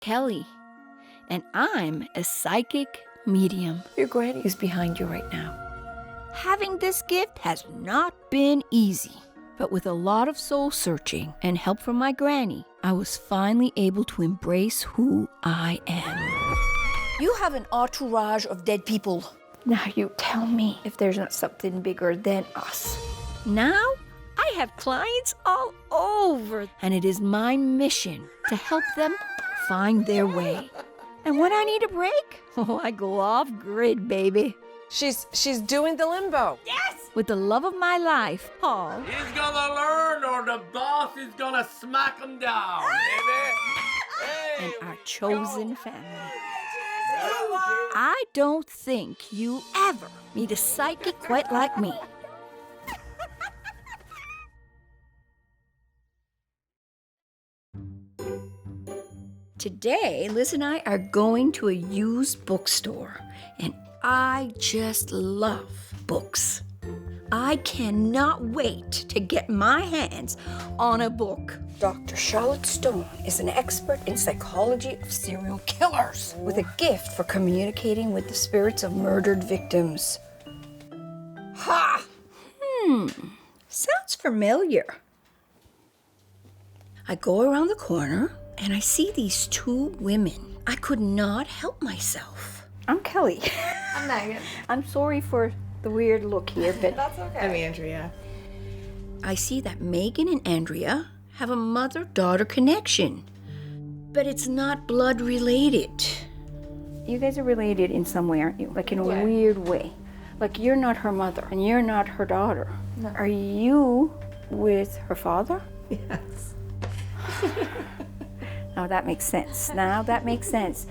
Kelley, and I'm a psychic medium. Your granny is behind you right now. Having this gift has not been easy, but with a lot of soul searching and help from my granny, I was finally able to embrace who I am. You have an entourage of dead people. Now you tell me if there's not something bigger than us. Now I have clients all over, and it is my mission to help them find their way. And when I need a break, I go off grid, baby. She's doing the limbo. Yes! With the love of my life, Paul. He's gonna learn or the boss is gonna smack him down, baby. Hey, And our chosen family. I don't think you ever meet a psychic quite like me. Today, Liz and I are going to a used bookstore, and I just love books. I cannot wait to get my hands on a book. Dr. Charlotte Stone is an expert in psychology of serial killers with a gift for communicating with the spirits of murdered victims. Ha! Sounds familiar. I go around the corner and I see these two women. I could not help myself. I'm Kelley. I'm Megan. I'm sorry for the weird look here, but That's okay. I'm Andrea. I see that Megan and Andrea have a mother-daughter connection, but it's not blood related. You guys are related in some way, aren't you? Like in a weird way. Like you're not her mother and you're not her daughter. No. Are you with her father? Yes. Now that makes sense.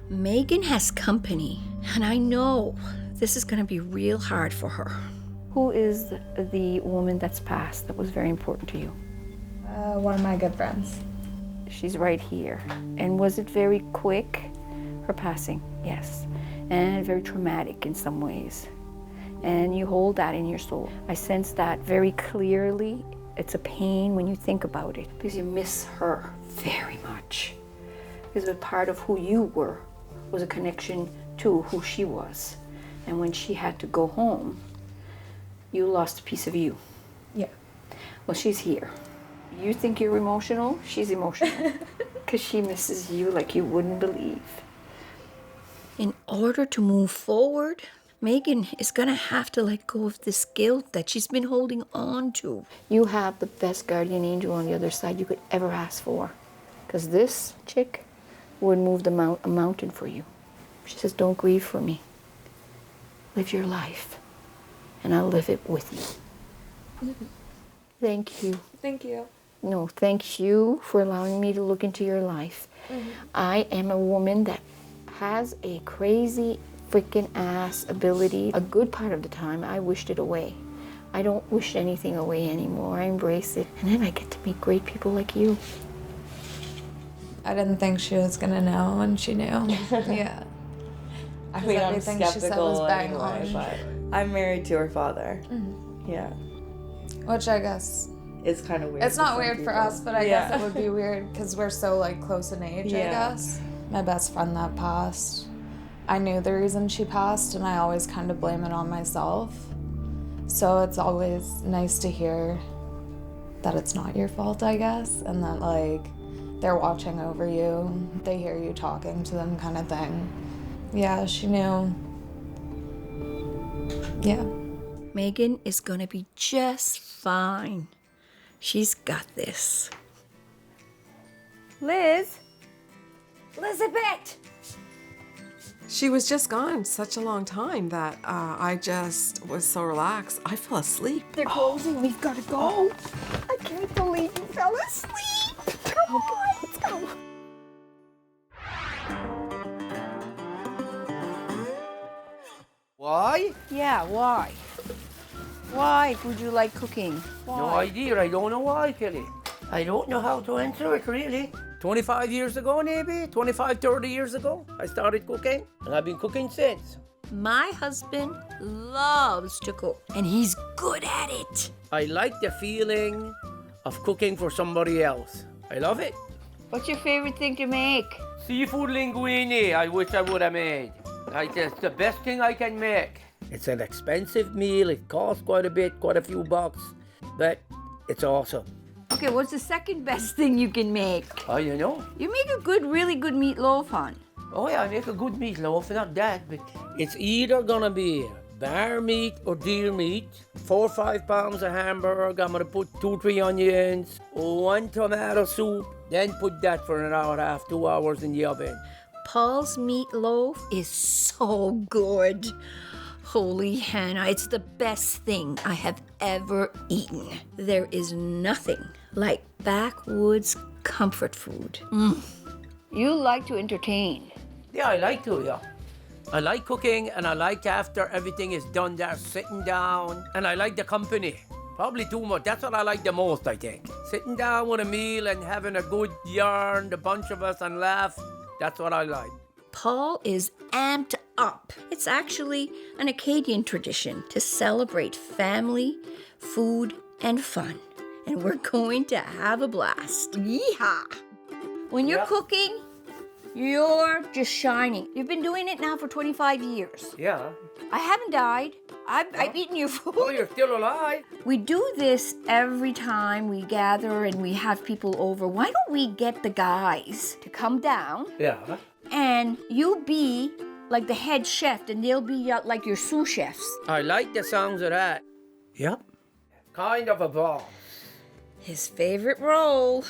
Megan has company, and I know this is going to be real hard for her. Who is the woman that's passed that was very important to you? One of my good friends. She's right here. And was it very quick, her passing? Yes. And very traumatic in some ways. And you hold that in your soul. I sense that very clearly. It's a pain when you think about it because you miss her very much. Because a part of who you were was a connection to who she was. And when she had to go home, you lost a piece of you. Yeah. Well, she's here. You think you're emotional? She's emotional. Because she misses you like you wouldn't believe. In order to move forward, Megan is going to have to let go of this guilt that she's been holding on to. You have the best guardian angel on the other side you could ever ask for. Because this chick would move a mountain for you. She says, don't grieve for me. Live your life. And I'll live it with you. Thank you. Thank you. No, thank you for allowing me to look into your life. I am a woman that has a crazy freaking ass ability. A good part of the time, I wished it away. I don't wish anything away anymore. I embrace it. And then I get to meet great people like you. I didn't think she was gonna know, and she knew. Yeah. I mean, I'm everything she said skeptical was bang anyway, on. but I'm married to her father. Yeah. Which I guess It's kind of weird. it's not some weird for people. us, but I guess it would be weird because we're so like close in age. I Yeah. guess my best friend that passed, I knew the reason she passed, and I always kind of blame it on myself. So it's always nice to hear that it's not your fault, I guess, and that like they're watching over you, they hear you talking to them, kind of thing. Yeah, she knew. Yeah. Megan is gonna be just fine. She's got this. Liz? Elizabeth! She was just gone such a long time that I just was so relaxed. I fell asleep. They're closing. We've got to go. I can't believe you fell asleep. Come on, let's go. Why? Yeah, why? Why would you like cooking? No idea. I don't know why, Kelley. I don't know how to answer it, really. 25 years ago, maybe? 25, 30 years ago, I started cooking, and I've been cooking since. My husband loves to cook, and he's good at it. I like the feeling of cooking for somebody else. I love it. What's your favorite thing to make? Seafood linguine, I wish I would have made. It's the best thing I can make. It's an expensive meal. It costs quite a bit, quite a few bucks, but it's awesome. Okay, what's the second best thing you can make? Oh, you know? You make a really good meatloaf, hon. Oh yeah, I make a good meatloaf, not that, but it's either gonna be bear meat or deer meat, 4 or 5 pounds of hamburger, I'm gonna put 2-3 onions, 1 tomato soup, then put that for an hour and a half, 2 hours in the oven. Paul's meatloaf is so good. Holy Hannah, it's the best thing I have ever eaten. There is nothing like backwoods comfort food. You like to entertain. Yeah, I like to, yeah. I like cooking, and I like after everything is done there, sitting down, and I like the company. Probably too much. That's what I like the most, I think. Sitting down with a meal and having a good yarn, the bunch of us, and laugh. That's what I like. Paul is amped up. It's actually an Acadian tradition to celebrate family, food, and fun. And we're going to have a blast. Yeehaw! When you're cooking, you're just shining. You've been doing it now for 25 years. Yeah. I haven't died. I've eaten your food. Oh, you're still alive? We do this every time we gather and we have people over. Why don't we get the guys to come down? Yeah. And you be like the head chef, and they'll be like your sous chefs. I like the sounds of that. Yep. Kind of a boss. His favorite role.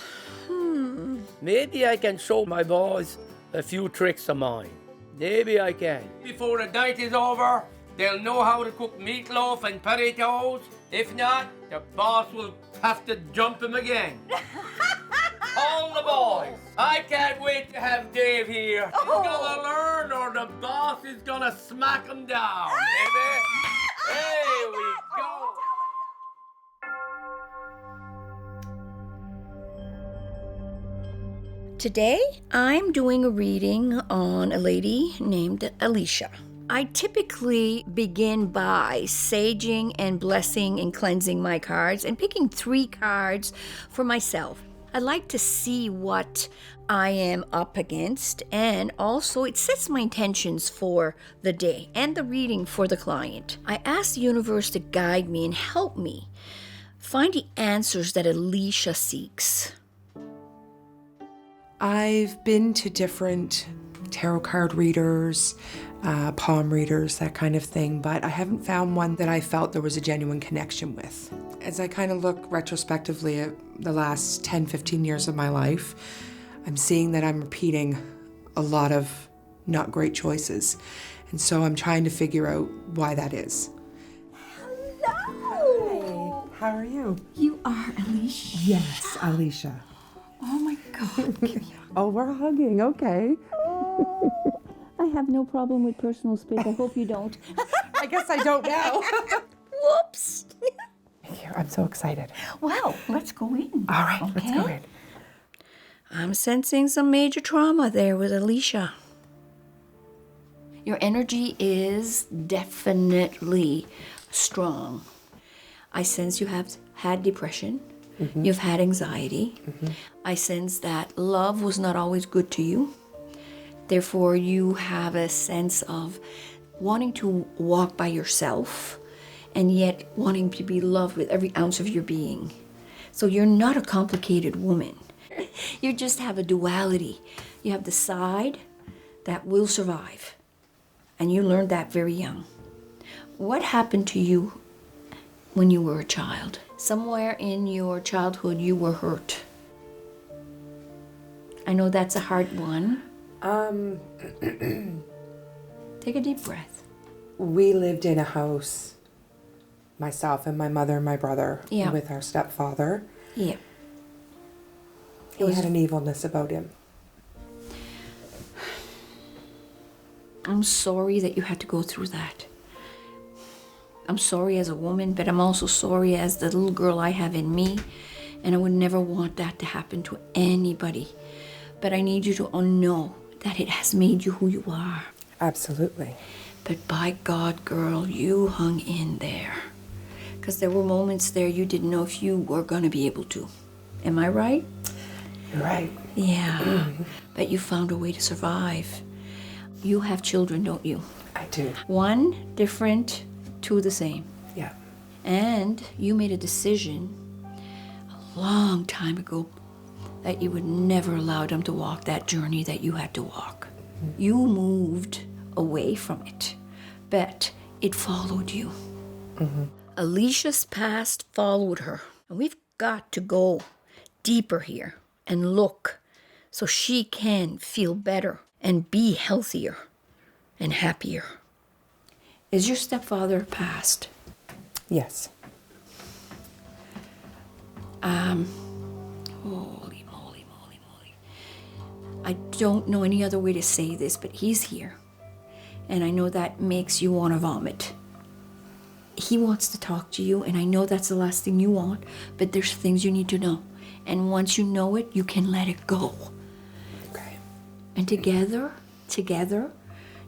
Maybe I can show my boys a few tricks of mine. Maybe I can. Before the night is over, they'll know how to cook meatloaf and potatoes. If not, the boss will have to jump him again. All the boys. I can't wait to have Dave here. He's gonna learn, or the boss is gonna smack him down, baby. Here we go. Today, I'm doing a reading on a lady named Alicia. I typically begin by saging and blessing and cleansing my cards and picking 3 cards for myself. I like to see what I am up against, and also it sets my intentions for the day and the reading for the client. I ask the universe to guide me and help me find the answers that Alicia seeks. I've been to different tarot card readers, palm readers, that kind of thing, but I haven't found one that I felt there was a genuine connection with. As I kind of look retrospectively at the last 10, 15 years of my life, I'm seeing that I'm repeating a lot of not great choices. And so I'm trying to figure out why that is. Hello! How are you? You are Alicia. Yes, Alicia. Oh my God, give me a Oh, we're hugging, okay. I have no problem with personal space. I hope you don't. I guess I don't now. Whoops. Thank you, I'm so excited. Well, let's go in. All right, let's go in. I'm sensing some major trauma there with Alicia. Your energy is definitely strong. I sense you have had depression. Mm-hmm. You've had anxiety. Mm-hmm. I sense that love was not always good to you. Therefore, you have a sense of wanting to walk by yourself and yet wanting to be loved with every ounce of your being. So you're not a complicated woman. You just have a duality. You have the side that will survive. And you learned that very young. What happened to you when you were a child? Somewhere in your childhood, you were hurt. I know that's a hard one. Take a deep breath. We lived in a house, myself and my mother and my brother, Yeah. with our stepfather. Yeah. He had an evilness about him. I'm sorry that you had to go through that. I'm sorry as a woman, but I'm also sorry as the little girl I have in me, and I would never want that to happen to anybody. But I need you to know that it has made you who you are. Absolutely. But by God, girl, you hung in there. Because there were moments there you didn't know if you were going to be able to. Am I right? You're right. Yeah, but you found a way to survive. You have children, don't you? I do. One different, two the same. Yeah. And you made a decision a long time ago that you would never allow them to walk that journey that you had to walk. You moved away from it, but it followed you. Alicia's past followed her, and we've got to go deeper here and look so she can feel better and be healthier and happier. Is your stepfather passed? Yes. Holy moly, moly, moly. I don't know any other way to say this, but he's here. And I know that makes you want to vomit. He wants to talk to you, and I know that's the last thing you want, but there's things you need to know. And once you know it, you can let it go. Okay. And together,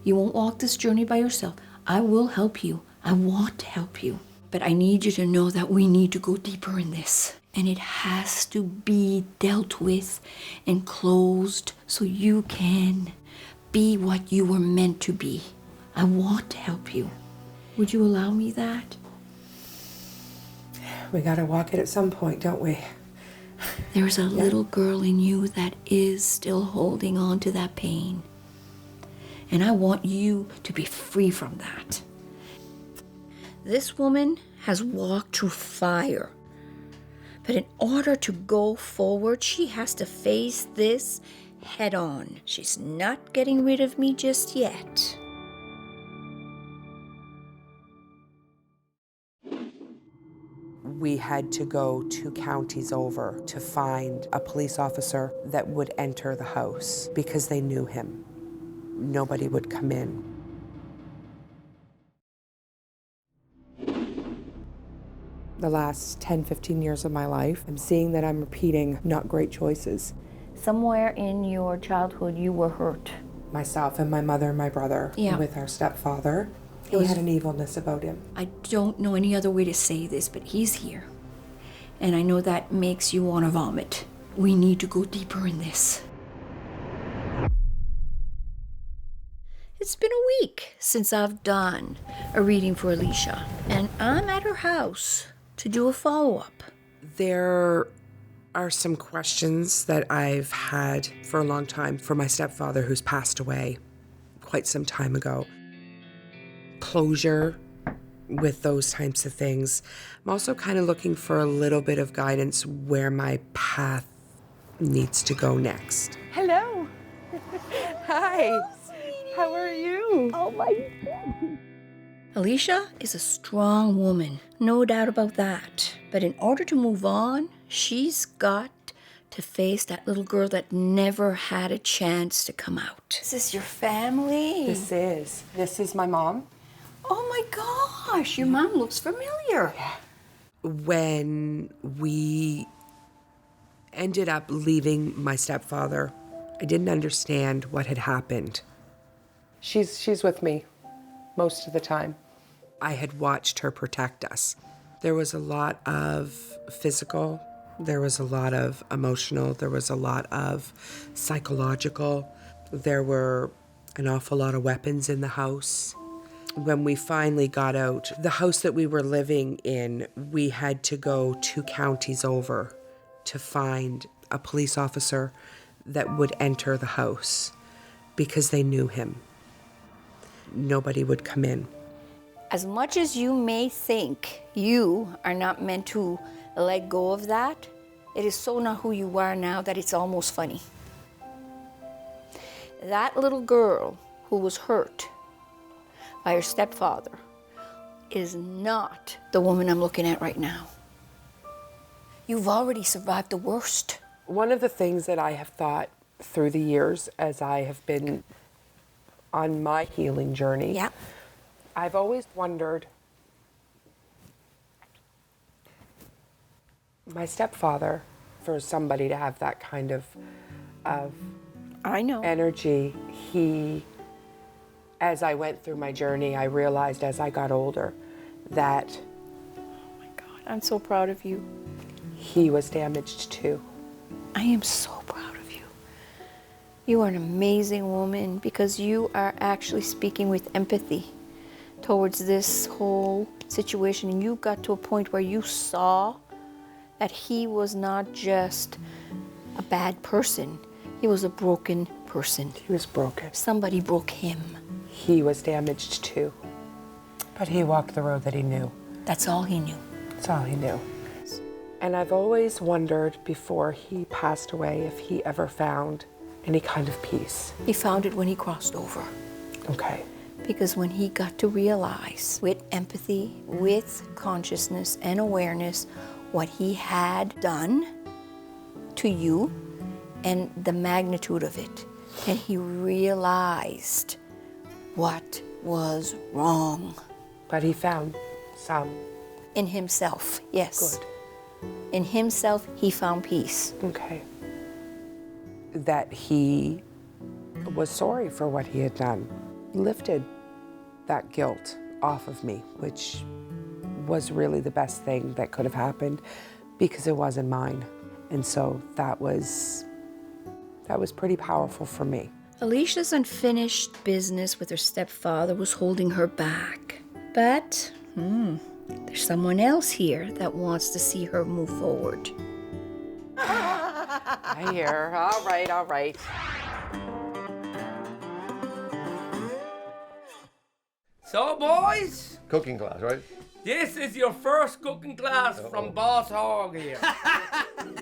you won't walk this journey by yourself. I will help you. I want to help you. But I need you to know that we need to go deeper in this. And it has to be dealt with and closed so you can be what you were meant to be. I want to help you. Would you allow me that? We gotta walk it at some point, don't we? There's a little girl in you that is still holding on to that pain. And I want you to be free from that. This woman has walked through fire. But in order to go forward, she has to face this head on. She's not getting rid of me just yet. We had to go 2 counties over to find a police officer that would enter the house because they knew him. Nobody would come in. The last 10, 15 years of my life, I'm seeing that I'm repeating not great choices. Somewhere in your childhood, you were hurt. Myself and my mother and my brother, with our stepfather, he had an evilness about him. I don't know any other way to say this, but he's here. And I know that makes you want to vomit. We need to go deeper in this. It's been a week since I've done a reading for Alicia, and I'm at her house to do a follow-up. There are some questions that I've had for a long time for my stepfather, who's passed away quite some time ago. Closure with those types of things. I'm also kind of looking for a little bit of guidance where my path needs to go next. Hello. Hi. How are you? Oh my God. Alicia is a strong woman, no doubt about that. But in order to move on, she's got to face that little girl that never had a chance to come out. Is this your family? This is my mom. Oh my gosh, your mom looks familiar. When we ended up leaving my stepfather, I didn't understand what had happened. She's with me most of the time. I had watched her protect us. There was a lot of physical, there was a lot of emotional, there was a lot of psychological. There were an awful lot of weapons in the house. When we finally got out, the house that we were living in, we had to go 2 counties over to find a police officer that would enter the house because they knew him. Nobody would come in. As much as you may think you are not meant to let go of that, it is so not who you are now that it's almost funny. That little girl who was hurt by her stepfather is not the woman I'm looking at right now. You've already survived the worst. One of the things that I have thought through the years as I have been on my healing journey, I've always wondered, my stepfather, for somebody to have that kind of I know. energy, as I went through my journey, I realized as I got older that Oh my God, I'm so proud of you. he was damaged too. I am so proud of you. You are an amazing woman because you are actually speaking with empathy towards this whole situation. And you got to a point where you saw that he was not just a bad person, he was a broken person. He was broken. Somebody broke him. He was damaged too. But he walked the road that he knew. That's all he knew. That's all he knew. And I've always wondered before he passed away if he ever found any kind of peace. He found it when he crossed over. Okay. Because when he got to realize with empathy, with consciousness and awareness, what he had done to you and the magnitude of it, and he realized what was wrong. But he found some. In himself, yes. Good. In himself, he found peace. Okay. That he was sorry for what he had done. Lifted that guilt off of me, which was really the best thing that could have happened because it wasn't mine. And so that was pretty powerful for me. Alicia's unfinished business with her stepfather was holding her back. But, there's someone else here that wants to see her move forward. Here, all right, all right. So, boys, Cooking class, right? this is your first cooking class from Boss Hog here.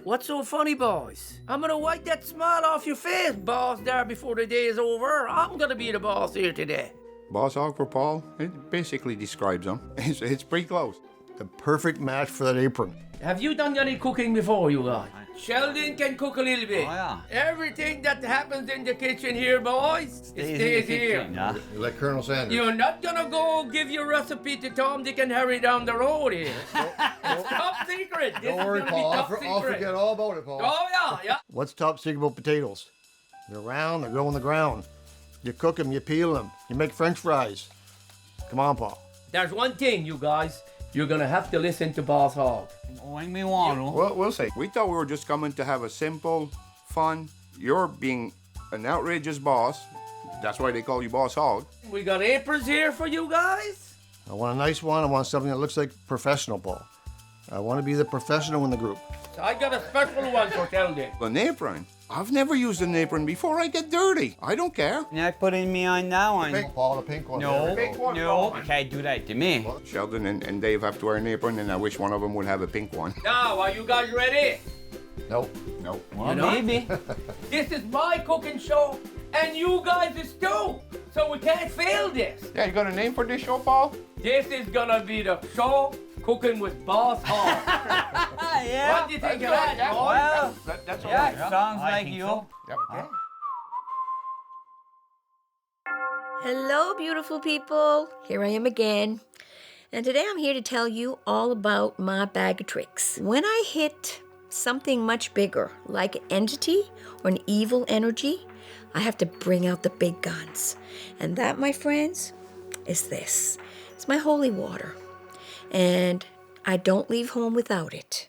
What's so funny, boys? I'm gonna wipe that smile off your face, boss, there before the day is over. I'm gonna be the boss here today. Boss hog for Paul, it basically describes him. It's pretty close. The perfect match for that apron. Have you done any cooking before, you guys? Sheldon can cook a little bit. Oh, yeah. Everything that happens in the kitchen here, boys, it stays here. Yeah. You like Colonel Sanders. You're not gonna go give your recipe to Tom, Dick, and Harry down the road here. It's top secret. This Don't worry, is gonna Paul. be top I'll secret. forget all about it, Paul. Oh, yeah, yeah. What's top secret about potatoes? They're round, they grow on the ground. You cook them, you peel them, you make French fries. Come on, Paul. There's one thing, you guys. You're gonna have to listen to Boss Hog. When we want to. Well, we'll see. We thought we were just coming to have a simple, fun. You're being an outrageous boss. That's why they call you Boss Hog. We got aprons here for you guys. I want a nice one. I want something that looks like professional, Paul. I want to be the professional in the group. So I got a special one for Sheldon. An apron? I've never used an apron before. I get dirty. I don't care. Now putting me on that one. Pink, Paul, the pink one. No, There we go. no, you can't do that to me. Sheldon and Dave have to wear an apron, and I wish one of them would have a pink one. Now, are you guys ready? Nope. Nope. Well, You know? maybe. This is my cooking show, and you guys is too. So we can't fail this. Yeah, you got a name for this show, Paul? This is gonna be the show Cooking with Boss Hog. Yeah. What do you think of that, boys? Well, That's all yeah, right. sounds like you. Yep. Hello, beautiful people. Here I am again. And today I'm here to tell you all about my bag of tricks. When I hit something much bigger, like an entity or an evil energy, I have to bring out the big guns. And that, my friends, is this. It's my holy water. And I don't leave home without it.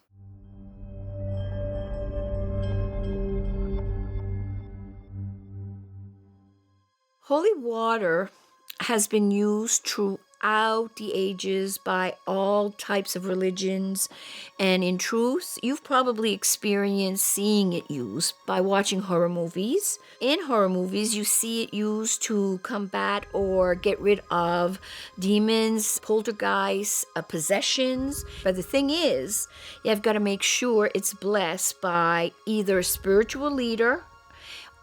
Holy water has been used throughout the ages by all types of religions, and in truth, you've probably experienced seeing it used by watching horror movies. In horror movies, you see it used to combat or get rid of demons, poltergeists, possessions. But the thing is, you've got to make sure it's blessed by either a spiritual leader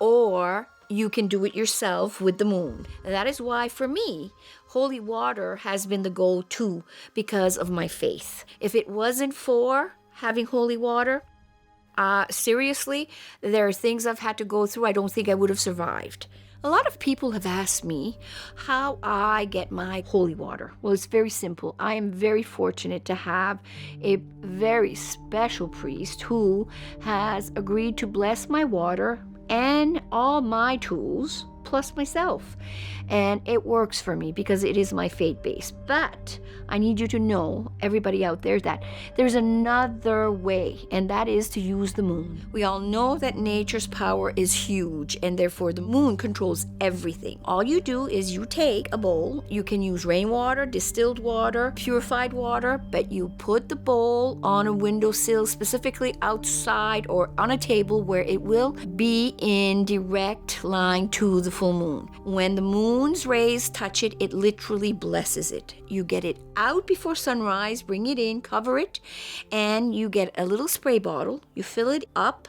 or you can do it yourself with the moon. And that is why, for me, holy water has been the go-to because of my faith. If it wasn't for having holy water, seriously, there are things I've had to go through I don't think I would have survived. A lot of people have asked me how I get my holy water. Well, it's very simple. I am very fortunate to have a very special priest who has agreed to bless my water and all my tools plus myself. And it works for me because it is my faith-based. But I need you to know, everybody out there, that there's another way, and that is to use the moon. We all know that nature's power is huge, and therefore the moon controls everything. All you do is you take a bowl. You can use rainwater, distilled water, purified water, but you put the bowl on a windowsill, specifically outside or on a table where it will be in direct line to the full moon. When the moon's rays touch it, it literally blesses it. You get it out before sunrise, bring it in, cover it, and you get a little spray bottle. You fill it up,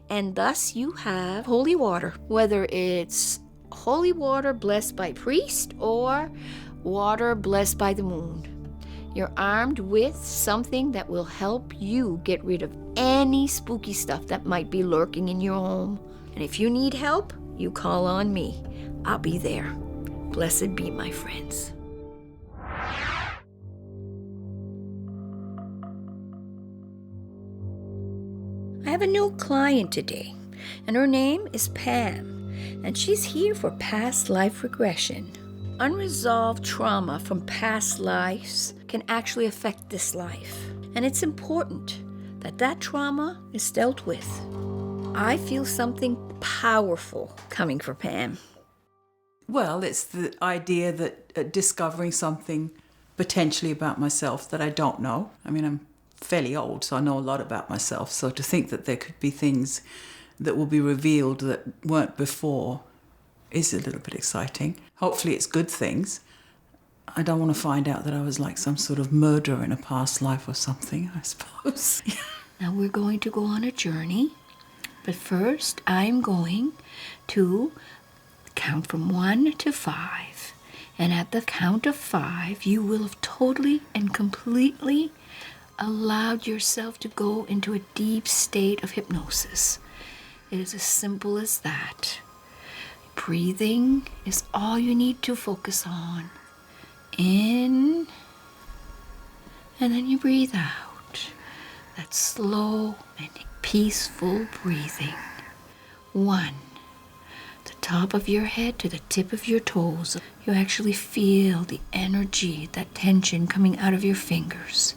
and thus you have holy water, whether it's holy water blessed by priest or water blessed by the moon. You're armed with something that will help you get rid of any spooky stuff that might be lurking in your home. And if you need help, you call on me. I'll be there. Blessed be my friends. I have a new client today, and her name is Pam, and she's here for past life regression. Unresolved trauma from past lives can actually affect this life, and it's important that that trauma is dealt with. I feel something powerful coming for Pam. Well, it's the idea that discovering something potentially about myself that I don't know. I mean, I'm fairly old, so I know a lot about myself. So to think that there could be things that will be revealed that weren't before is a little bit exciting. Hopefully it's good things. I don't want to find out that I was like some sort of murderer in a past life or something, I suppose. Now we're going to go on a journey, but first I'm going to count from 1 to 5. And at the count of 5, you will have totally and completely allowed yourself to go into a deep state of hypnosis. It is as simple as that. Breathing is all you need to focus on. In, and then you breathe out. That slow and peaceful breathing. 1. The top of your head to the tip of your toes. You actually feel the energy, that tension coming out of your fingers.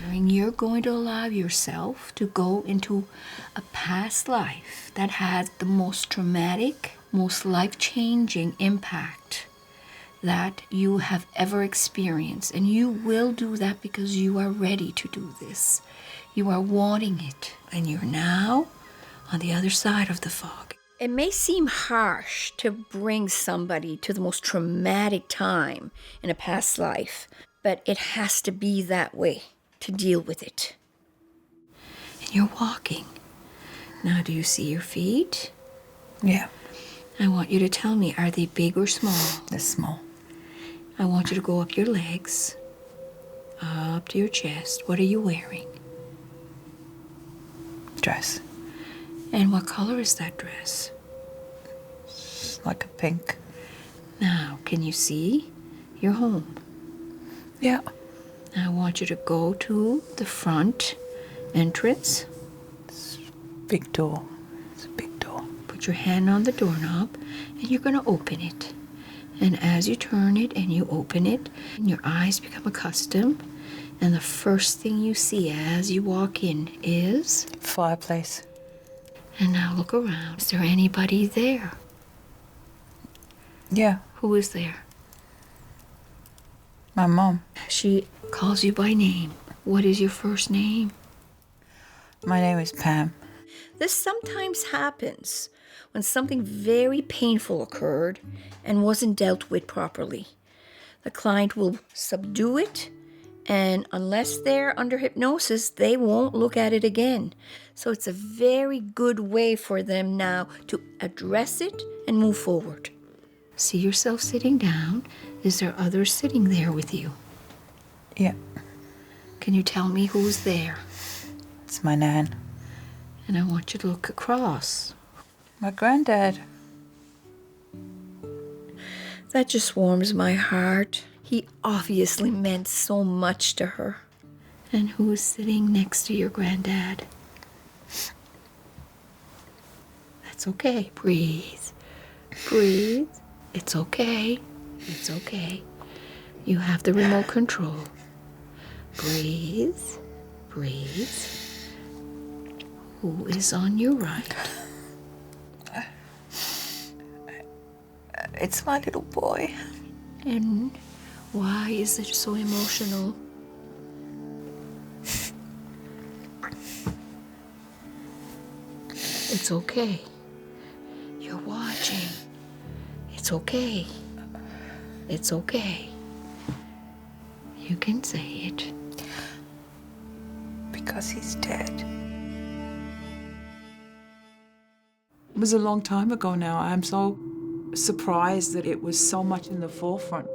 And you're going to allow yourself to go into a past life that had the most traumatic, most life-changing impact that you have ever experienced. And you will do that because you are ready to do this. You are wanting it. And you're now on the other side of the fog. It may seem harsh to bring somebody to the most traumatic time in a past life, but it has to be that way to deal with it. And you're walking. Now, do you see your feet? Yeah. I want you to tell me, are they big or small? They're small. I want you to go up your legs, up to your chest. What are you wearing? Dress. And what color is that dress? It's like a pink. Now, can you see your home? Yeah. Now I want you to go to the front entrance. Big door. It's a big door. Put your hand on the doorknob and you're going to open it. And as you turn it and you open it, your eyes become accustomed. And the first thing you see as you walk in is... fireplace. And now look around. Is there anybody there? Yeah. Who is there? My mom. She calls you by name. What is your first name? My name is Pam. This sometimes happens when something very painful occurred and wasn't dealt with properly. The client will subdue it, and unless they're under hypnosis, they won't look at it again. So it's a very good way for them now to address it and move forward. See yourself sitting down. Is there others sitting there with you? Yeah. Can you tell me who's there? It's my nan. And I want you to look across. My granddad. That just warms my heart. He obviously meant so much to her. And who's sitting next to your granddad? That's okay. Breathe. Breathe. It's okay. It's okay. You have the remote control. Breathe. Breathe. Who is on your right? It's my little boy. And why is it so emotional? It's okay. You're watching. It's okay. It's okay. You can say it. Because he's dead. It was a long time ago now. I'm so surprised that it was so much in the forefront.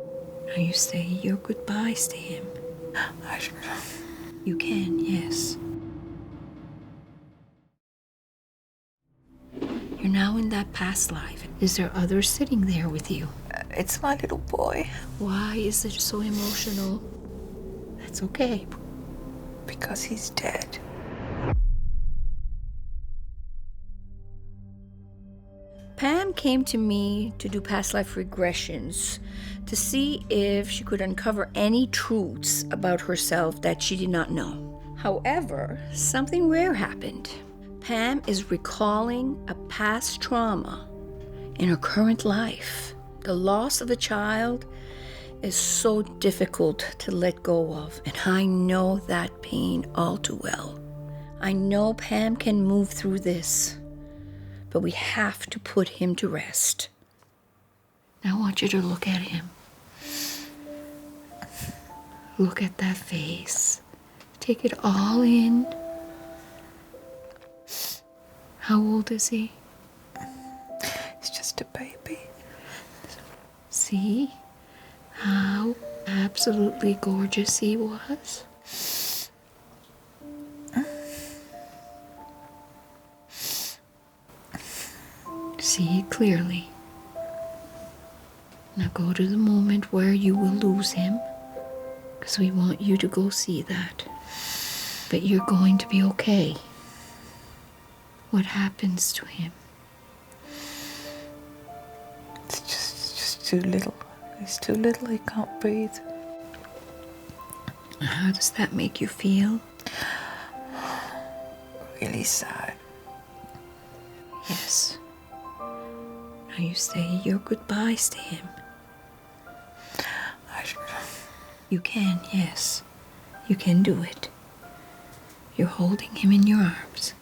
Now you say your goodbyes to him. You can, yes. You're now in that past life. Is there others sitting there with you? It's my little boy. Why is it so emotional? That's okay. Because he's dead. Pam came to me to do past life regressions to see if she could uncover any truths about herself that she did not know. However, something rare happened. Pam is recalling a past trauma in her current life. The loss of a child is so difficult to let go of, and I know that pain all too well. I know Pam can move through this, but we have to put him to rest. Now I want you to look at him. Look at that face. Take it all in. How old is he? He's just a baby. See how absolutely gorgeous he was? See it clearly. Now go to the moment where you will lose him, because we want you to go see that. But you're going to be okay. What happens to him? It's just too little. He's too little, he can't breathe. How does that make you feel? Really sad. Yes. Now you say your goodbyes to him. You can, yes. You can do it. You're holding him in your arms.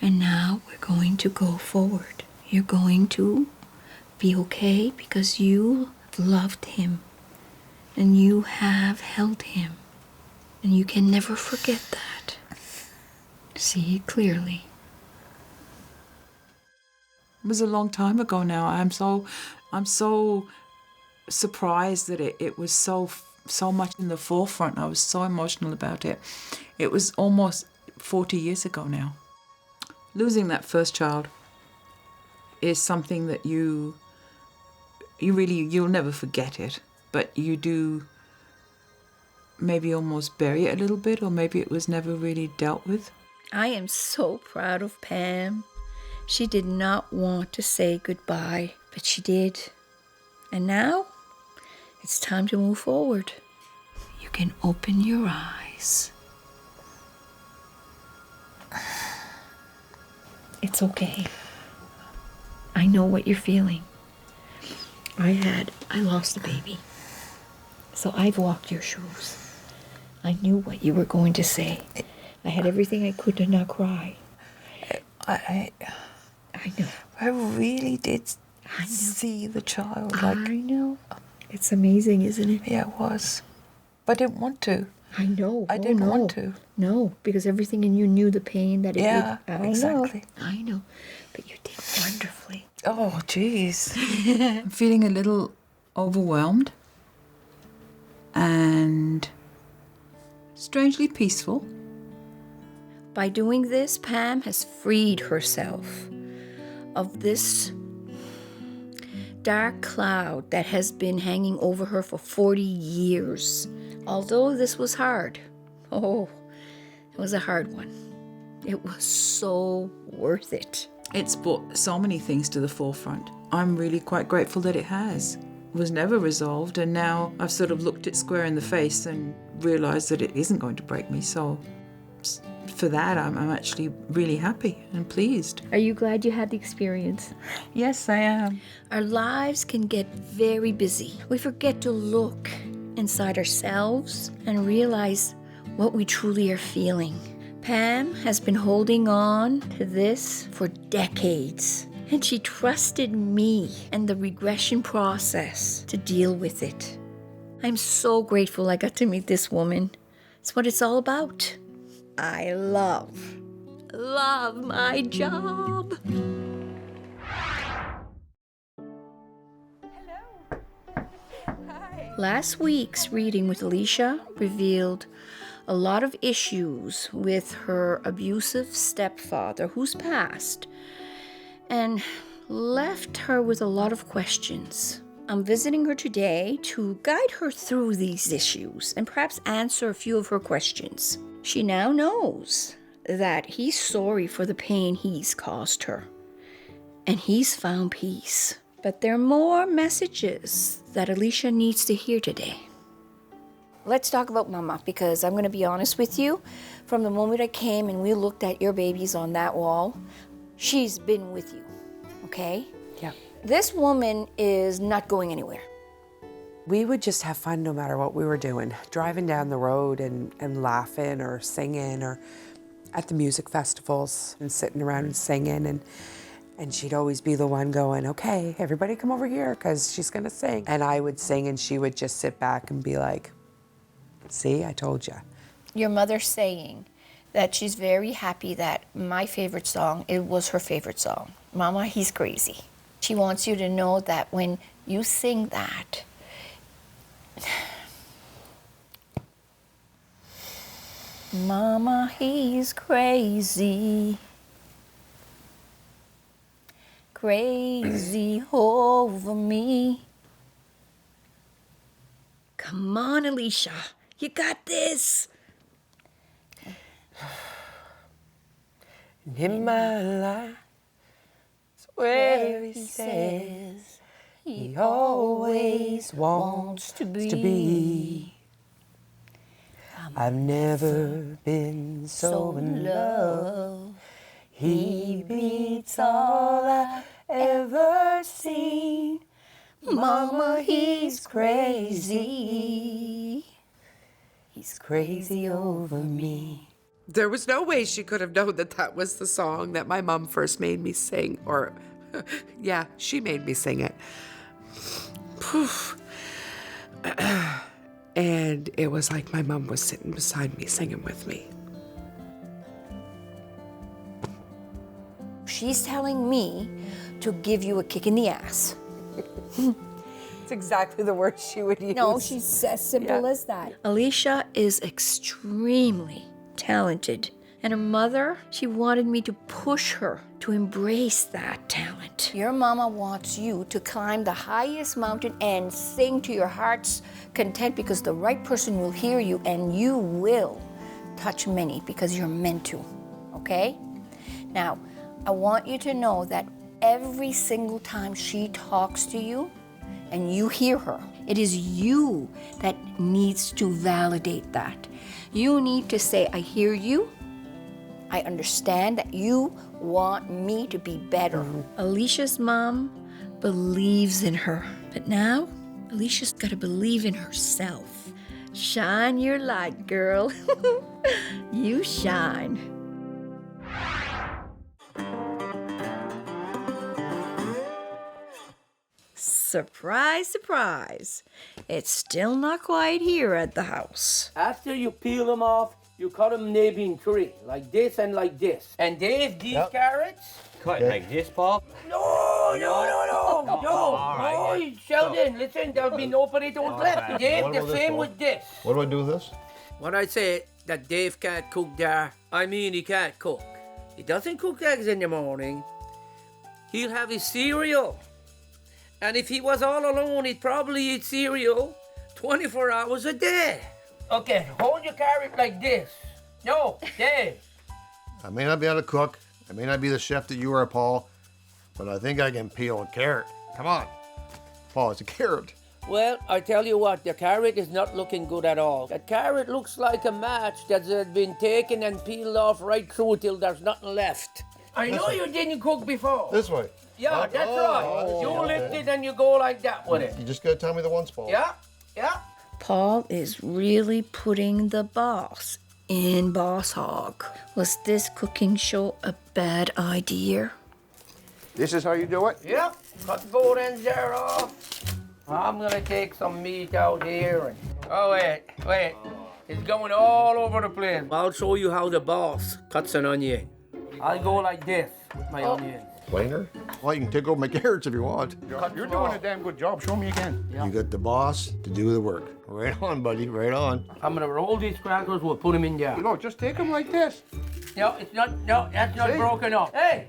And now we're going to go forward. You're going to be okay because you loved him and you have held him. And you can never forget that. See it clearly. It was a long time ago now. I'm so surprised that it was so much in the forefront. I was so emotional about it. It was almost 40 years ago now. Losing that first child is something that you'll never forget it, but you do maybe almost bury it a little bit, or maybe it was never really dealt with. I am so proud of Pam. She did not want to say goodbye, but she did. And now it's time to move forward. You can open your eyes. It's okay. I know what you're feeling. I lost a baby. So I've walked your shoes. I knew what you were going to say. I had everything I could to not cry. I know. I really did see the child. I know. It's amazing, isn't it? Yeah, it was. But I didn't want to. I know. I didn't want to. No, because everything in you knew the pain that it would. Exactly. I know. But you did wonderfully. Oh, jeez. I'm feeling a little overwhelmed and strangely peaceful. By doing this, Pam has freed herself of this dark cloud that has been hanging over her for 40 years. Although this was hard, it was a hard one. It was so worth it. It's brought so many things to the forefront. I'm really quite grateful that it has. It was never resolved, and now I've sort of looked it square in the face and realised that it isn't going to break me. So for that, I'm actually really happy and pleased. Are you glad you had the experience? Yes, I am. Our lives can get very busy. We forget to look inside ourselves and realize what we truly are feeling. Pam has been holding on to this for decades, and she trusted me and the regression process to deal with it. I'm so grateful I got to meet this woman. It's what it's all about. I love my job. Last week's reading with Alicia revealed a lot of issues with her abusive stepfather who's passed and left her with a lot of questions. I'm visiting her today to guide her through these issues and perhaps answer a few of her questions. She now knows that he's sorry for the pain he's caused her, and he's found peace. But there are more messages that Alicia needs to hear today. Let's talk about Mama, because I'm going to be honest with you. From the moment I came and we looked at your babies on that wall, she's been with you, okay? Yeah. This woman is not going anywhere. We would just have fun no matter what we were doing, driving down the road and laughing or singing, or at the music festivals and sitting around and singing, and she'd always be the one going, okay, everybody come over here because she's gonna sing. And I would sing and she would just sit back and be like, see, I told you. Your mother saying that she's very happy that my favorite song, it was her favorite song. Mama, he's crazy. She wants you to know that when you sing that, Mama, he's crazy. Crazy over me. Come on, Alicia. You got this. In my life, it's where he says he always wants to be. I've never been so in love. He beats all I've ever seen. Mama, he's crazy. He's crazy over me. There was no way she could have known that that was the song that my mom first made me sing. Or, yeah, she made me sing it. Poof. And it was like my mom was sitting beside me singing with me. She's telling me to give you a kick in the ass. It's exactly the word she would use. No, she's as simple as that. Alicia is extremely talented. And her mother, she wanted me to push her to embrace that talent. Your mama wants you to climb the highest mountain and sing to your heart's content, because the right person will hear you and you will touch many because you're meant to, okay? Now, I want you to know that every single time she talks to you and you hear her, it is you that needs to validate that. You need to say, I hear you. I understand that you want me to be better. Alicia's mom believes in her. But now, Alicia's got to believe in herself. Shine your light, girl. You shine. Surprise, surprise. It's still not quiet here at the house. After you peel them off, you cut them maybe in three, like this and like this. And Dave, these carrots... Cut like this, Paul? No, Sheldon, Oh. listen, there'll be no potatoes left. right. Dave, What the about this same one? with this. What do I do with this? When I say that Dave can't cook there, I mean he can't cook. He doesn't cook eggs in the morning. He'll have his cereal. And if he was all alone, he'd probably eat cereal 24 hours a day. Okay, hold your carrot like this. No, Dave. I may not be able to cook. I may not be the chef that you are, Paul, but I think I can peel a carrot. Come on. Paul, it's a carrot. Well, I tell you what, the carrot is not looking good at all. That carrot looks like a match that has been taken and peeled off right through till there's nothing left. I know you didn't cook before. This way. Yeah, that's right. You lift it and you go like that with it. You just gotta tell me the one spot. Yeah, yeah. Paul is really putting the boss in boss hog. Was this cooking show a bad idea? This is how you do it? Yep, cut both ends there off. I'm gonna take some meat out here and... Oh, wait. It's going all over the place. I'll show you how the boss cuts an onion. I'll go like this with my onions. Planer? Well, you can take over my carrots if you want. You're doing a damn good job. Show me again. Yeah. You got the boss to do the work. Right on, buddy, right on. I'm gonna roll these crackers, we'll put them in there. Look, just take them like this. No, that's not broken up. Hey!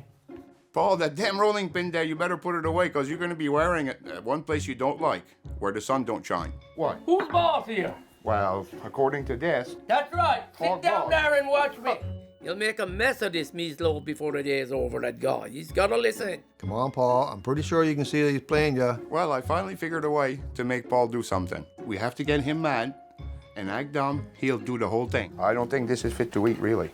Paul, that damn rolling pin there, you better put it away because you're going to be wearing it at one place you don't like, where the sun don't shine. What? Who's boss here? Well, according to this... That's right. Paul Sit down boss. there and watch me. You'll make a mess of this meatloaf before the day is over, that guy. He's gotta listen. Come on, Paul. I'm pretty sure you can see that he's playing ya. Well, I finally figured a way to make Paul do something. We have to get him mad and act dumb. He'll do the whole thing. I don't think this is fit to eat, really.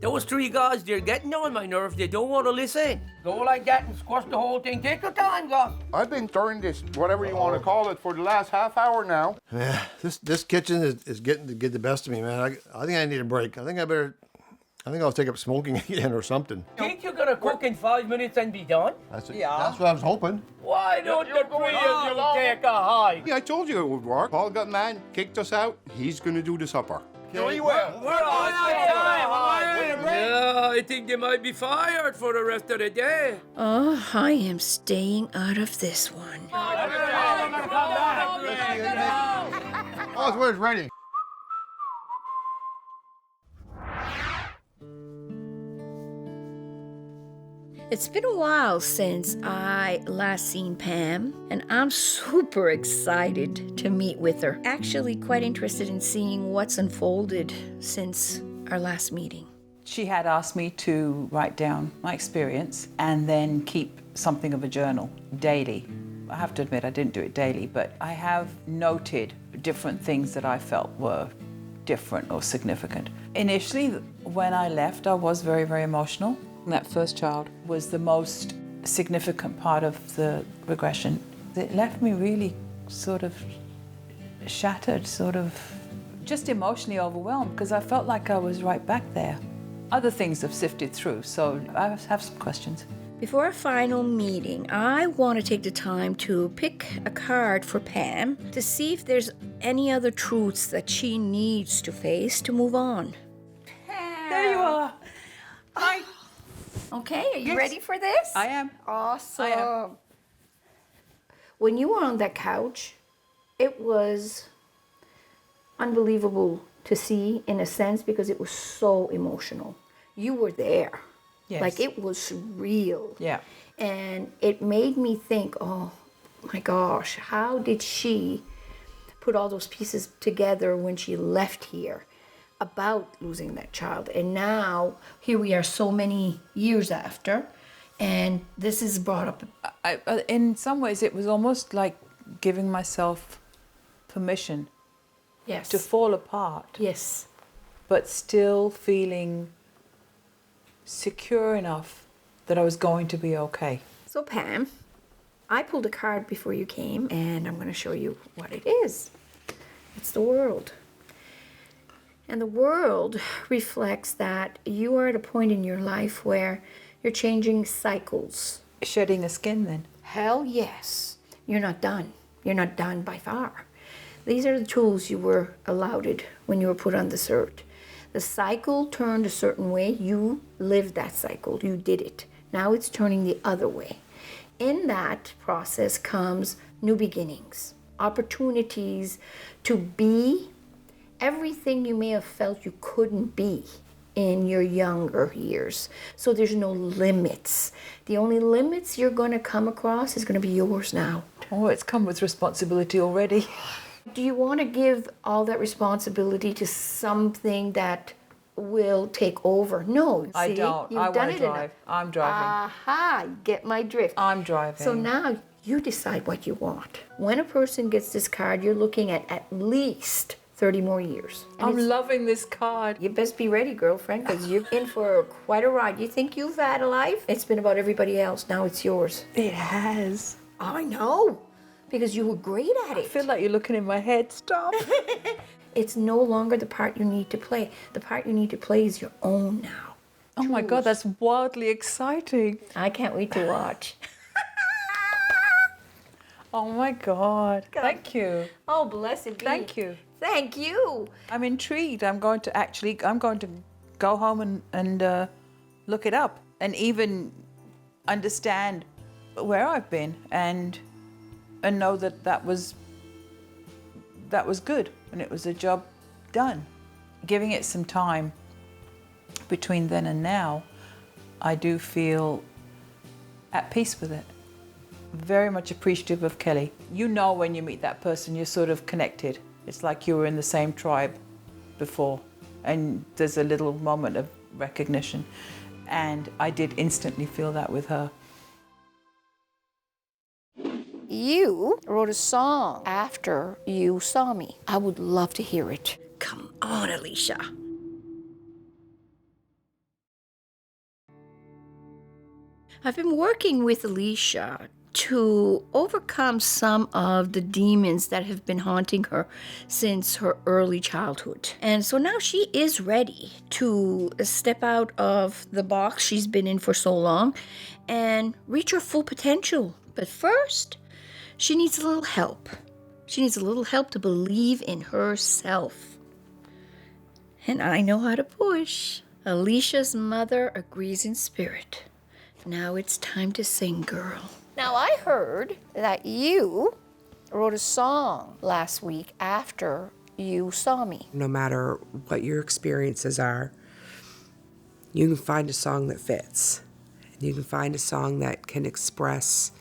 Those three guys, they're getting on my nerves. They don't want to listen. Go like that and squash the whole thing. Take your time, Gus. I've been stirring this, whatever you want to call it, for the last half hour now. Yeah, this kitchen is getting to get the best of me, man. I think I need a break. I think I'll take up smoking again or something. Think you're gonna cook in 5 minutes and be done? That's what I was hoping. Why don't the three of you take a hike? Yeah, I told you it would work. Paul got mad, kicked us out. He's going to do the supper. No, you will. We're on time. Yeah, I think they might be fired for the rest of the day. Oh, I am staying out of this one. Oh, where's ready? It's been a while since I last seen Pam, and I'm super excited to meet with her. Actually, quite interested in seeing what's unfolded since our last meeting. She had asked me to write down my experience and then keep something of a journal daily. I have to admit I didn't do it daily, but I have noted different things that I felt were different or significant. Initially, when I left, I was very, very emotional. That first child was the most significant part of the regression. It left me really sort of shattered, sort of just emotionally overwhelmed because I felt like I was right back there. Other things have sifted through, so I have some questions. Before our final meeting, I want to take the time to pick a card for Pam to see if there's any other truths that she needs to face to move on. Pam. There you are. Hi. Okay, are you ready for this? I am. Awesome. I am. When you were on that couch, it was unbelievable to see in a sense because it was so emotional. You were there. Yes. Like it was real. Yeah. And it made me think, oh my gosh, how did she put all those pieces together when she left here about losing that child? And now here we are so many years after, and this is brought up. In some ways, it was almost like giving myself permission Yes. to fall apart, Yes. but still feeling secure enough that I was going to be okay. So Pam, I pulled a card before you came, and I'm going to show you what it is. It's the world. And the world reflects that you are at a point in your life where you're changing cycles. Shedding a skin then? Hell yes. You're not done. You're not done by far. These are the tools you were allowed when you were put on this earth. The cycle turned a certain way. You lived that cycle. You did it. Now it's turning the other way. In that process comes new beginnings, opportunities to be everything you may have felt you couldn't be in your younger years. So there's no limits. The only limits you're going to come across is going to be yours now. Oh, it's come with responsibility already. Do you want to give all that responsibility to something that will take over. No, I see, don't. You've I done want it to drive. I'm driving. Aha, get my drift. I'm driving. So now you decide what you want. When a person gets this card, you're looking at least 30 more years. And I'm it's- loving this card. You best be ready, girlfriend, because you're in for quite a ride. You think you've had a life? It's been about everybody else. Now it's yours. It has. I know, because you were great at it. I feel like you're looking in my head. Stop. It's no longer the part you need to play. The part you need to play is your own now. Oh my God, that's wildly exciting. I can't wait to watch. Oh my God. Thank you. Oh, blessed be. Thank you. Thank you. I'm intrigued. I'm going to go home and look it up and even understand where I've been and know that was good and it was a job done. Giving it some time between then and now, I do feel at peace with it. Very much appreciative of Kelley. You know when you meet that person, you're sort of connected. It's like you were in the same tribe before, and there's a little moment of recognition. And I did instantly feel that with her. You wrote a song after you saw me. I would love to hear it. Come on, Alicia. I've been working with Alicia to overcome some of the demons that have been haunting her since her early childhood. And so now she is ready to step out of the box she's been in for so long and reach her full potential. But first, she needs a little help. She needs a little help to believe in herself. And I know how to push. Alicia's mother agrees in spirit. Now it's time to sing, girl. Now, I heard that you wrote a song last week after you saw me. No matter what your experiences are, you can find a song that fits. You can find a song that can express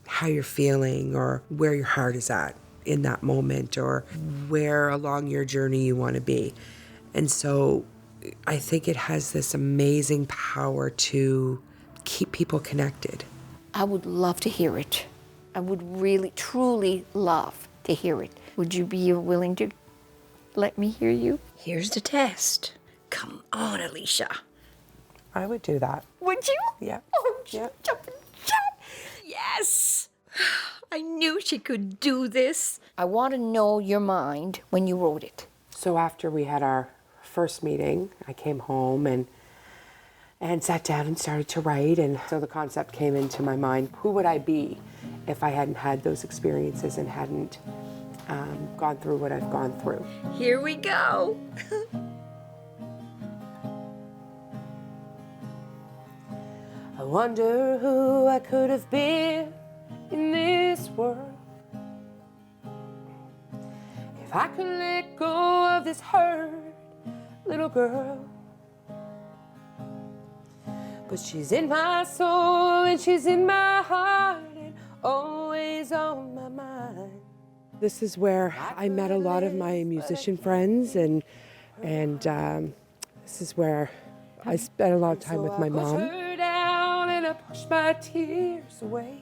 how you're feeling or where your heart is at in that moment or where along your journey you want to be. And so I think it has this amazing power to keep people connected. I would love to hear it. I would really, truly love to hear it. Would you be willing to let me hear you? Here's the test. Come on, Alicia. I would do that. Would you? Yeah. Oh, Yeah. jump and jump. Yes. I knew she could do this. I want to know your mind when you wrote it. So after we had our first meeting, I came home and sat down and started to write. And so the concept came into my mind. Who would I be if I hadn't had those experiences and hadn't gone through what I've gone through? Here we go. I wonder who I could have been in this world if I could let go of this hurt little girl. But she's in my soul and she's in my heart and always on my mind. This is where I met a lot of my musician friends and this is where I spent a lot of time with my mom. I put her down and I pushed my tears away.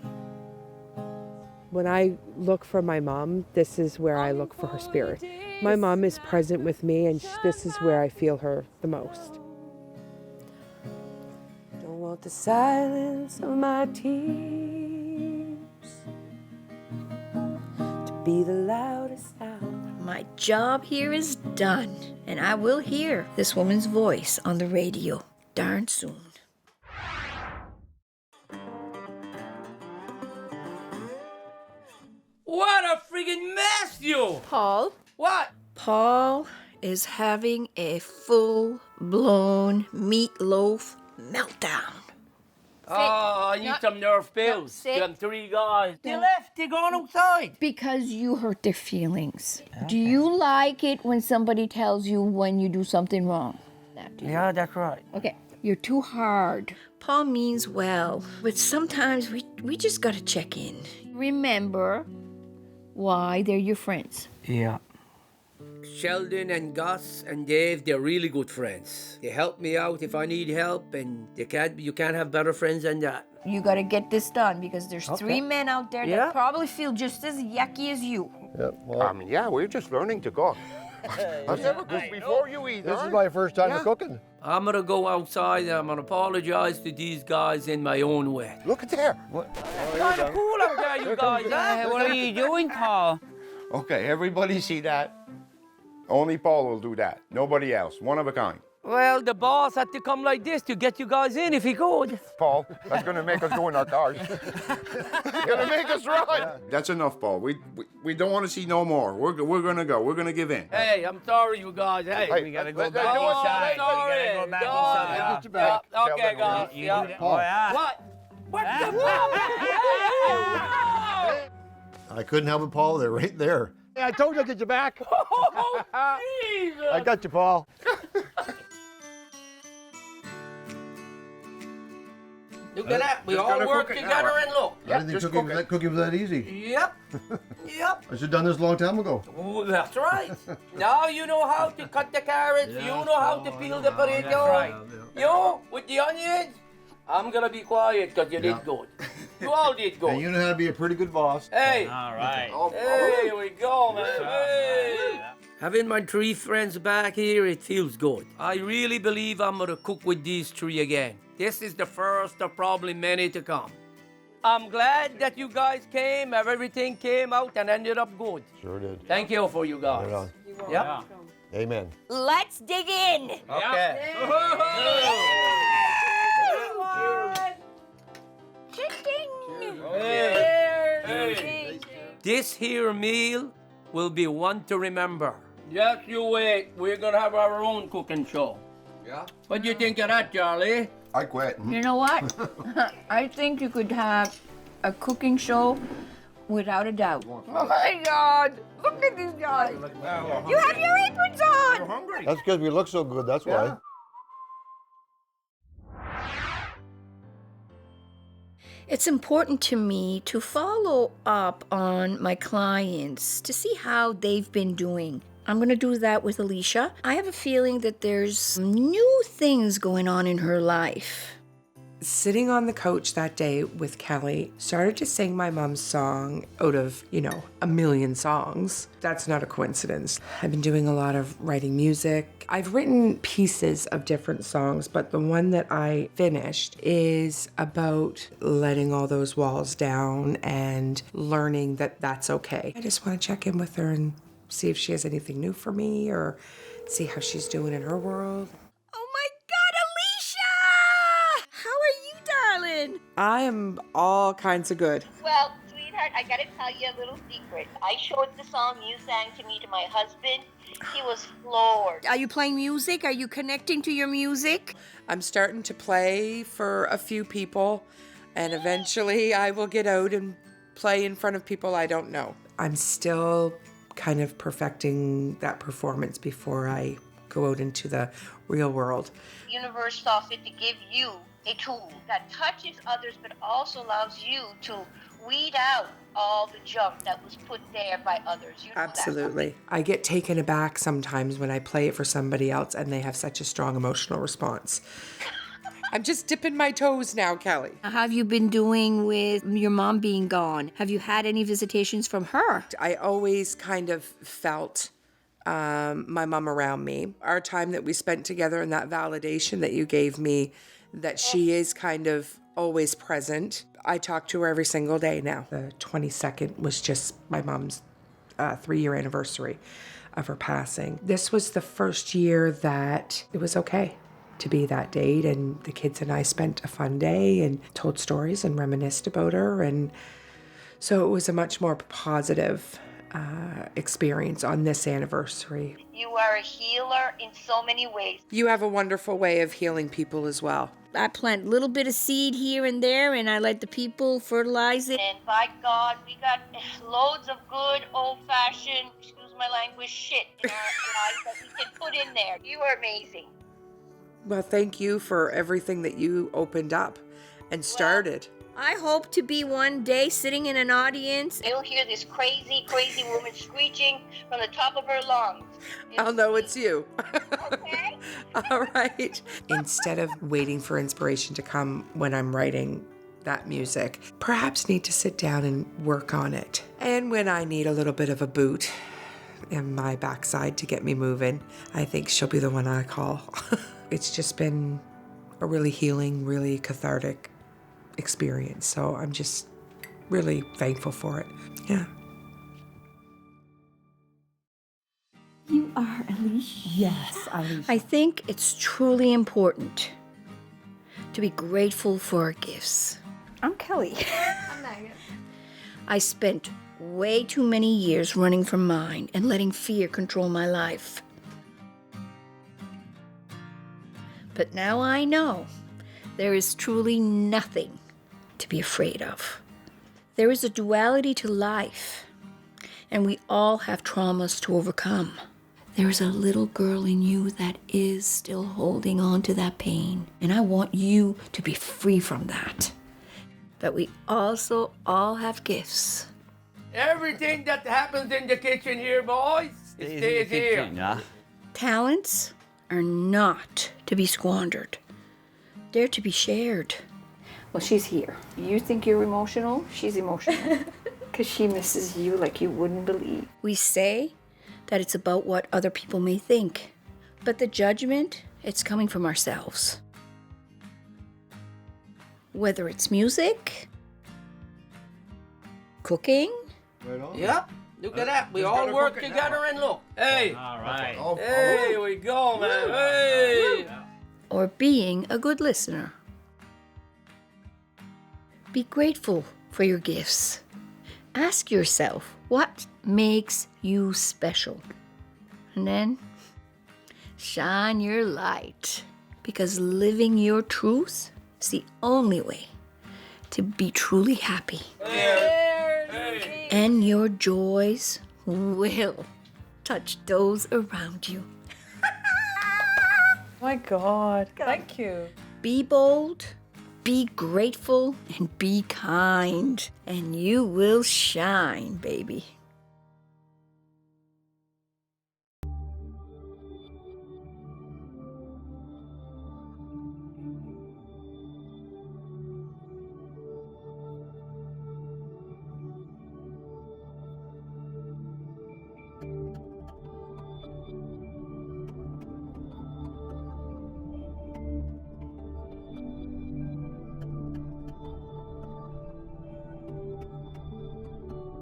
When I look for my mom, this is where I look for her spirit. My mom is present with me and this is where I feel her the most. Don't want the silence of my tears to be the loudest sound. My job here is done, and I will hear this woman's voice on the radio darn soon. What a friggin' mess, you! Paul? What? Paul is having a full-blown meatloaf meltdown. Oh, I need some nerve pills. sit. Them 3 guys. They left. They're going outside. Because you hurt their feelings. Okay. Do you like it when somebody tells you when you do something wrong? Yeah, that's right. Okay, you're too hard. Paul means well, but sometimes we just gotta check in. Remember why they're your friends. Yeah. Sheldon and Gus and Dave, they're really good friends. They help me out if I need help, and you can't have better friends than that. You gotta get this done because there's 3 men out there Yeah. that probably feel just as yucky as you. Yeah, well, Yeah, we're just learning to cook. I've never cooked before you either. this is my first time cooking. I'm gonna go outside and I'm gonna apologize to these guys in my own way. Look at there. Kind of cool out there, you guys, huh? What are you doing, Paul? Okay, everybody see that? Only Paul will do that. Nobody else. One of a kind. Well, the boss had to come like this to get you guys in if he could. Paul, that's going to make us go in our cars. Going to make us run. That's enough, Paul. We don't want to see no more. We're going to go. We're going to give in. Hey, I'm sorry, you guys. Hey, Hey, We gotta go let's back do it. inside. We sorry. gotta go back Go inside. on. Get you back. Yeah, okay, Tell them guys. You Yeah. do that. Oh, yeah. What? What the I couldn't help it, Paul. They're right there. Hey, I told you I'd get you back. Oh, Jesus. I got you, Paul. Look at that. We Just all gotta work cook it now, together huh? and look. I didn't think just cooking was that easy. Yep. Yep. I should have done this a long time ago. Oh, that's right. Now you know how to cut the carrots. You know how to peel the potatoes. That's right. You, with the onions, I'm going to be quiet because you did good. You all did good. And you know how to be a pretty good boss. Hey. All right. Hey, here we go, man. Hey. Having my 3 friends back here, it feels good. I really believe I'm gonna cook with these 3 again. This is the first of probably many to come. I'm glad that you guys came, everything came out and ended up good. Sure did. Thank you for you guys. Right on. Yep. Amen. Let's dig in. Okay. Hey. This here meal will be one to remember. Just you wait. We're gonna have our own cooking show. Yeah? What do you think of that, Charlie? I quit. You know what? I think you could have a cooking show without a doubt. Oh my God! Look at these guys. You have your aprons on. Hungry. That's because we look so good, that's why. It's important to me to follow up on my clients to see how they've been doing. I'm going to do that with Alicia. I have a feeling that there's some new things going on in her life. Sitting on the couch that day with Kelley, started to sing my mom's song out of, a million songs. That's not a coincidence. I've been doing a lot of writing music. I've written pieces of different songs, but the one that I finished is about letting all those walls down and learning that that's okay. I just want to check in with her and see if she has anything new for me or see how she's doing in her world. Oh my God, Alicia! How are you, darling? I am all kinds of good. Well, sweetheart, I gotta tell you a little secret. I showed the song you sang to me to my husband. He was floored. Are you playing music? Are you connecting to your music? I'm starting to play for a few people, and eventually I will get out and play in front of people I don't know. I'm still kind of perfecting that performance before I go out into the real world. The universe saw fit to give you a tool that touches others but also allows you to weed out all the junk that was put there by others. You know Absolutely. I get taken aback sometimes when I play it for somebody else and they have such a strong emotional response. I'm just dipping my toes now, Kelley. How have you been doing with your mom being gone? Have you had any visitations from her? I always kind of felt my mom around me. Our time that we spent together and that validation that you gave me, that she is kind of always present. I talk to her every single day now. The 22nd was just my mom's 3-year anniversary of her passing. This was the first year that it was okay to be that date, and the kids and I spent a fun day and told stories and reminisced about her, and so it was a much more positive experience on this anniversary. You are a healer in so many ways. You have a wonderful way of healing people as well. I plant a little bit of seed here and there, and I let the people fertilize it. And by God, we got loads of good old-fashioned, excuse my language, shit in our lives that we can put in there. You are amazing. Well, thank you for everything that you opened up and started. I hope to be one day sitting in an audience. You'll hear this crazy, crazy woman screeching from the top of her lungs. I'll know it's you. Okay? All right. Instead of waiting for inspiration to come when I'm writing that music, perhaps need to sit down and work on it. And when I need a little bit of a boot in my backside to get me moving, I think she'll be the one I call. It's just been a really healing, really cathartic experience. So I'm just really thankful for it. Yeah. You are Alicia? Yes, Alicia. I think it's truly important to be grateful for our gifts. I'm Kelley. I'm Megan. I spent way too many years running from mine and letting fear control my life. But now I know there is truly nothing to be afraid of. There is a duality to life, and we all have traumas to overcome. There is a little girl in you that is still holding on to that pain, and I want you to be free from that. But we also all have gifts. Everything that happens in the kitchen here, boys, it stays here. Yeah. Talents are not to be squandered. They're to be shared. Well, she's here. You think you're emotional? She's emotional. Because she misses you like you wouldn't believe. We say that it's about what other people may think. But the judgment, it's coming from ourselves. Whether it's music, cooking. Right on. Yep. Look at that. We all work together and look. Hey. All right. Hey, we go, man. Hey. Or being a good listener. Be grateful for your gifts. Ask yourself, what makes you special? And then, shine your light. Because living your truth is the only way to be truly happy. And your joys will touch those around you. My God. Thank you. Be bold, be grateful, and be kind. And you will shine, baby.